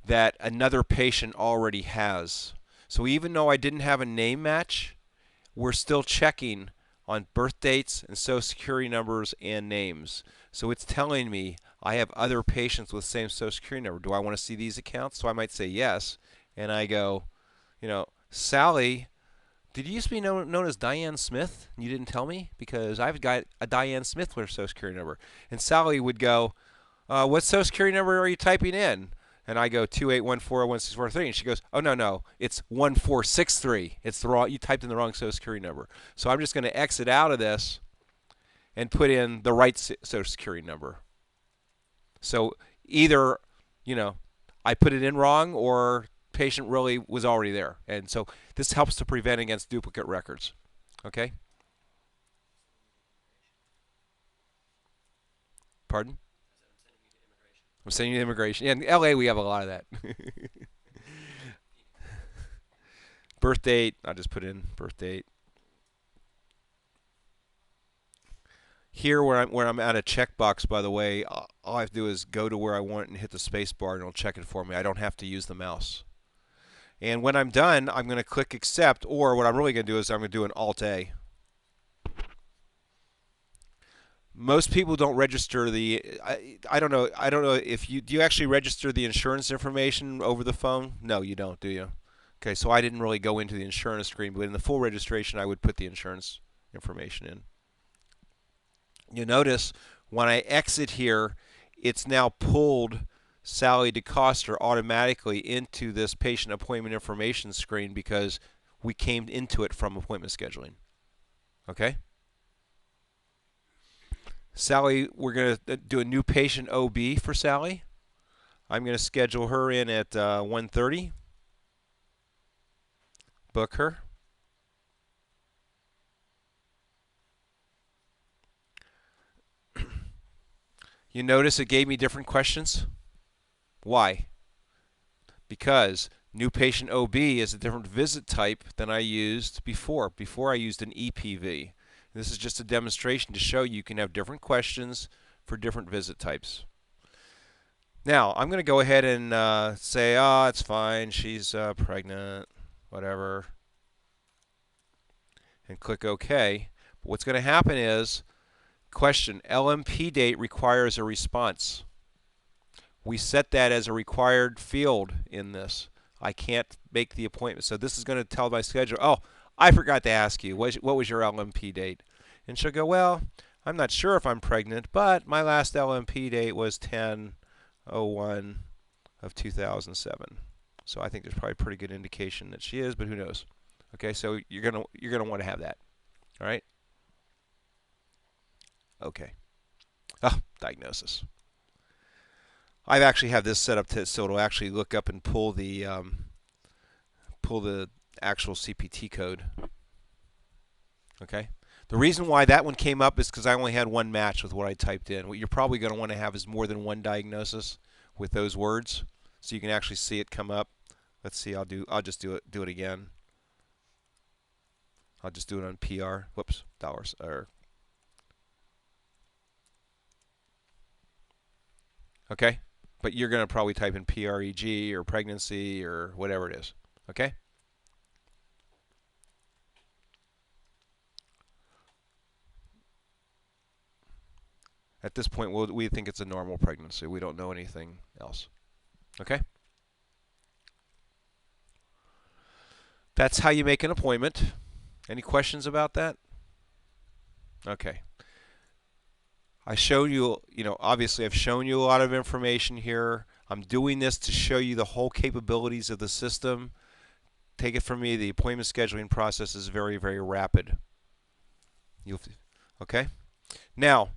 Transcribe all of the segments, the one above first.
that another patient already has. So even though I didn't have a name match, we're still checking on birth dates and social security numbers and names. So it's telling me I have other patients with the same social security number. Do I want to see these accounts? So I might say yes, and I go, Sally, did you used to be known as Diane Smith? You didn't tell me because I've got a Diane Smith with her social security number. And Sally would go, what social security number are you typing in? And I go 281401643, and she goes, "Oh no, it's 1463. It's the wrong. You typed in the wrong social security number." So I'm just going to exit out of this and put in the right social security number. So either, you know, I put it in wrong, or patient really was already there, and so this helps to prevent against duplicate records. Okay. Pardon? I'm sending you to immigration. Yeah, in LA we have a lot of that. Birth date, I'll just put in birth date. Here, where I'm at a checkbox, by the way, all I have to do is go to where I want it and hit the space bar, and it'll check it for me. I don't have to use the mouse. And when I'm done, I'm going to click accept, or what I'm really going to do is I'm going to do an Alt A. Most people don't register the. I don't know. I don't know if you do. You actually register the insurance information over the phone? No, you don't, do you? Okay, so I didn't really go into the insurance screen, but in the full registration, I would put the insurance information in. You notice when I exit here, it's now pulled Sally DeCoster automatically into this patient appointment information screen because we came into it from appointment scheduling. Okay? Sally, we're going to do a new patient OB for Sally. I'm going to schedule her in at 1:30. Book her. You notice it gave me different questions? Why? Because new patient OB is a different visit type than I used before. Before I used an EPV. This is just a demonstration to show you can have different questions for different visit types. Now, I'm going to go ahead and say, oh, it's fine, she's pregnant, whatever, and click OK. But what's going to happen is, question, LMP date requires a response. We set that as a required field in this. I can't make the appointment. So this is going to tell my scheduler, oh, I forgot to ask you, what was your LMP date? And she'll go, well, I'm not sure if I'm pregnant, but my last LMP date was 10/01 of 2007. So I think there's probably a pretty good indication that she is, but who knows? Okay, so you're gonna want to have that. All right. Okay. Diagnosis. I've actually have this set up so it'll actually look up and pull the actual CPT code. Okay. The reason why that one came up is because I only had one match with what I typed in. What you're probably going to want to have is more than one diagnosis with those words, so you can actually see it come up. Let's see. I'll just do it again. I'll just do it on PR. Whoops, dollars or. Okay, but you're going to probably type in PREG or pregnancy or whatever it is. Okay. At this point, we think it's a normal pregnancy. We don't know anything else. Okay? That's how you make an appointment. Any questions about that? Okay. I showed you, obviously I've shown you a lot of information here. I'm doing this to show you the whole capabilities of the system. Take it from me, the appointment scheduling process is very, very rapid. Okay? Now,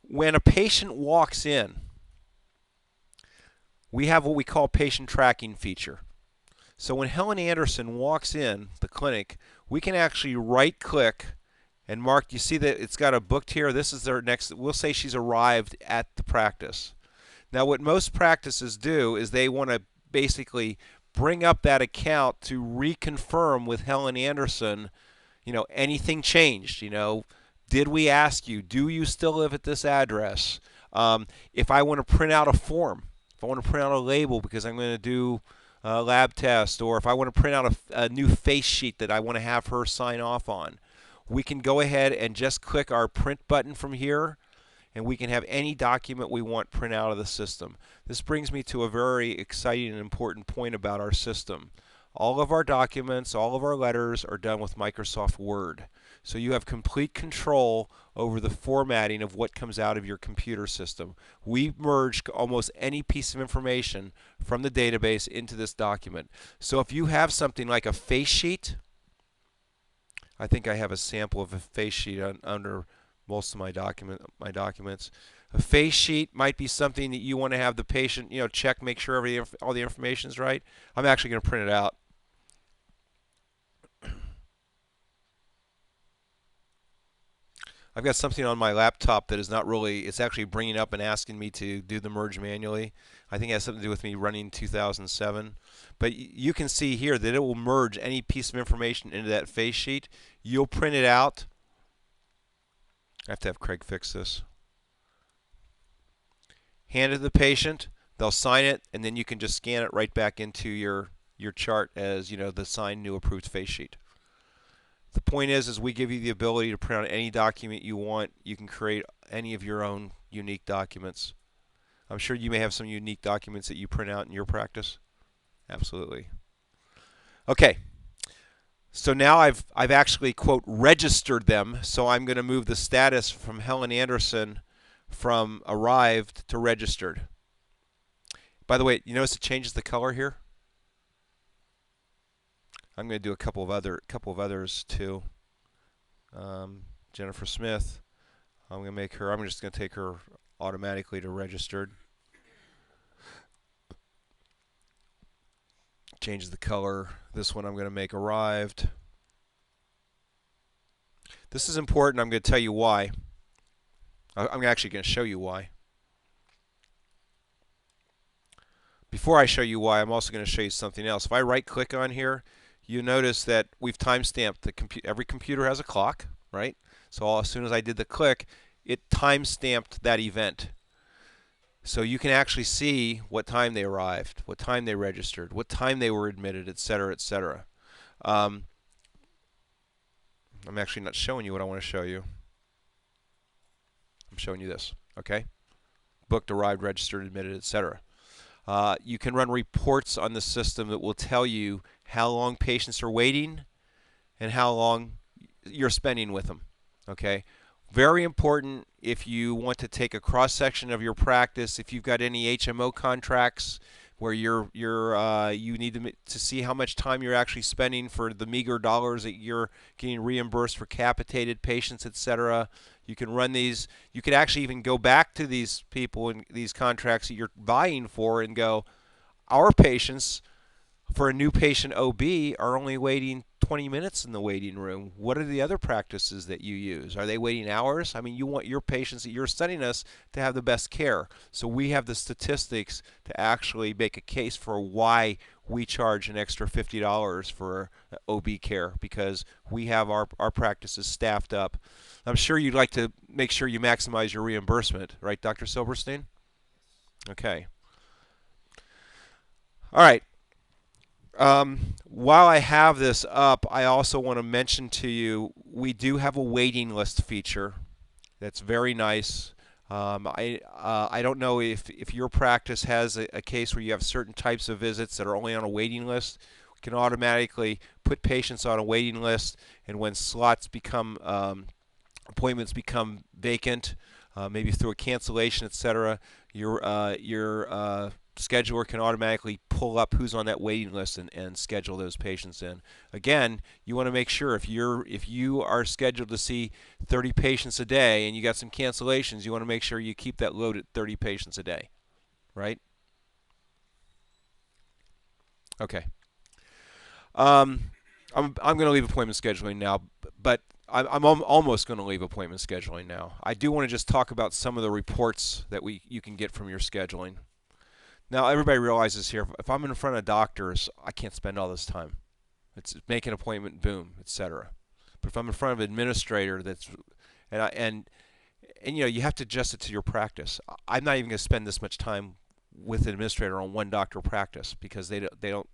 when a patient walks in, we have what we call patient tracking feature. So when Helen Anderson walks in the clinic, we can actually right-click and mark. You see that it's got a booked here. This is their next. We'll say she's arrived at the practice. Now, what most practices do is they want to basically bring up that account to reconfirm with Helen Anderson, anything changed. Did we ask you? Do you still live at this address? If I want to print out a form, if if I want to print out a label because I'm going to do a lab test, or if I want to print out a new face sheet that I want to have her sign off on, we can go ahead and just click our print button from here, and we can have any document we want print out of the system. This brings me to a very exciting and important point about our system. All of our documents, all of our letters are done with Microsoft Word. So you have complete control over the formatting of what comes out of your computer system. We merge almost any piece of information from the database into this document. So if you have something like a face sheet, I think I have a sample of a face sheet under most of my documents. A face sheet might be something that you want to have the patient, check, make sure all the information is right. I'm actually going to print it out. I've got something on my laptop that is not really, it's actually bringing up and asking me to do the merge manually. I think it has something to do with me running 2007. But you can see here that it will merge any piece of information into that face sheet. You'll print it out. I have to have Craig fix this. Hand it to the patient, they'll sign it, and then you can just scan it right back into your chart as the signed new approved face sheet. The point is we give you the ability to print out any document you want. You can create any of your own unique documents. I'm sure you may have some unique documents that you print out in your practice. Absolutely. Okay. So now I've actually, quote, registered them. So I'm going to move the status from Helen Anderson from arrived to registered. By the way, you notice it changes the color here? I'm going to do a couple of others too. Jennifer Smith. I'm just going to take her automatically to registered. Changes the color. This one I'm going to make arrived. This is important. I'm going to tell you why. I'm actually going to show you why. Before I show you why, I'm also going to show you something else. If I right-click on here, you notice that we've time-stamped every computer has a clock, right? So as soon as I did the click, it time-stamped that event. So you can actually see what time they arrived, what time they registered, what time they were admitted, etc., etc. I'm actually not showing you what I want to show you. I'm showing you this, okay? Booked, arrived, registered, admitted, etc. You can run reports on the system that will tell you how long patients are waiting and how long you're spending with them. Okay, very important if you want to take a cross section of your practice. If you've got any HMO contracts where you need to see how much time you're actually spending for the meager dollars that you're getting reimbursed for capitated patients, etc. You can run these. You could actually even go back to these people and these contracts that you're buying for and go, our patients for a new patient OB are only waiting 20 minutes in the waiting room. What are the other practices that you use? Are they waiting hours? I mean, you want your patients that you're sending us to have the best care. So we have the statistics to actually make a case for why we charge an extra $50 for OB care, because we have our practices staffed up. I'm sure you'd like to make sure you maximize your reimbursement, right, Dr. Silverstein? Okay. All right. While I have this up, I also want to mention to you we do have a waiting list feature that's very nice. I don't know if your practice has a case where you have certain types of visits that are only on a waiting list. We can automatically put patients on a waiting list, and when slots become appointments become vacant, maybe through a cancellation, etc., your scheduler can automatically pull up who's on that waiting list and schedule those patients in. Again, you want to make sure if you are scheduled to see 30 patients a day and you got some cancellations, you want to make sure you keep that load at 30 patients a day, right? Okay. I'm going to leave appointment scheduling now, but I'm almost going to leave appointment scheduling now. I do want to just talk about some of the reports that you can get from your scheduling. Now, everybody realizes here, if I'm in front of doctors, I can't spend all this time. It's make an appointment, boom, etc. But if I'm in front of an administrator, and you have to adjust it to your practice. I'm not even going to spend this much time with an administrator on one doctor practice because they don't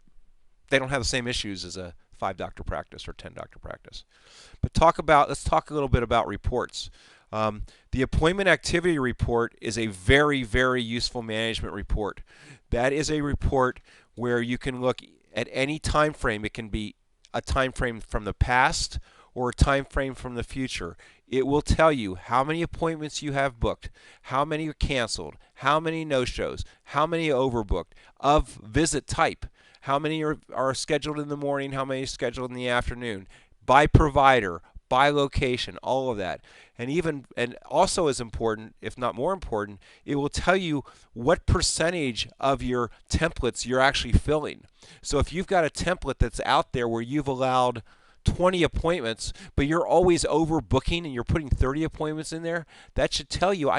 have the same issues as a 5 doctor practice or 10 doctor practice. But let's talk a little bit about reports. The appointment activity report is a very, very useful management report. That is a report where you can look at any time frame. It can be a time frame from the past or a time frame from the future. It will tell you how many appointments you have booked, how many are canceled, how many no-shows, how many overbooked, of visit type, how many are scheduled in the morning, how many are scheduled in the afternoon, by provider, by location, all of that. And also as important, if not more important, it will tell you what percentage of your templates you're actually filling. So if you've got a template that's out there where you've allowed 20 appointments, but you're always overbooking and you're putting 30 appointments in there, that should tell you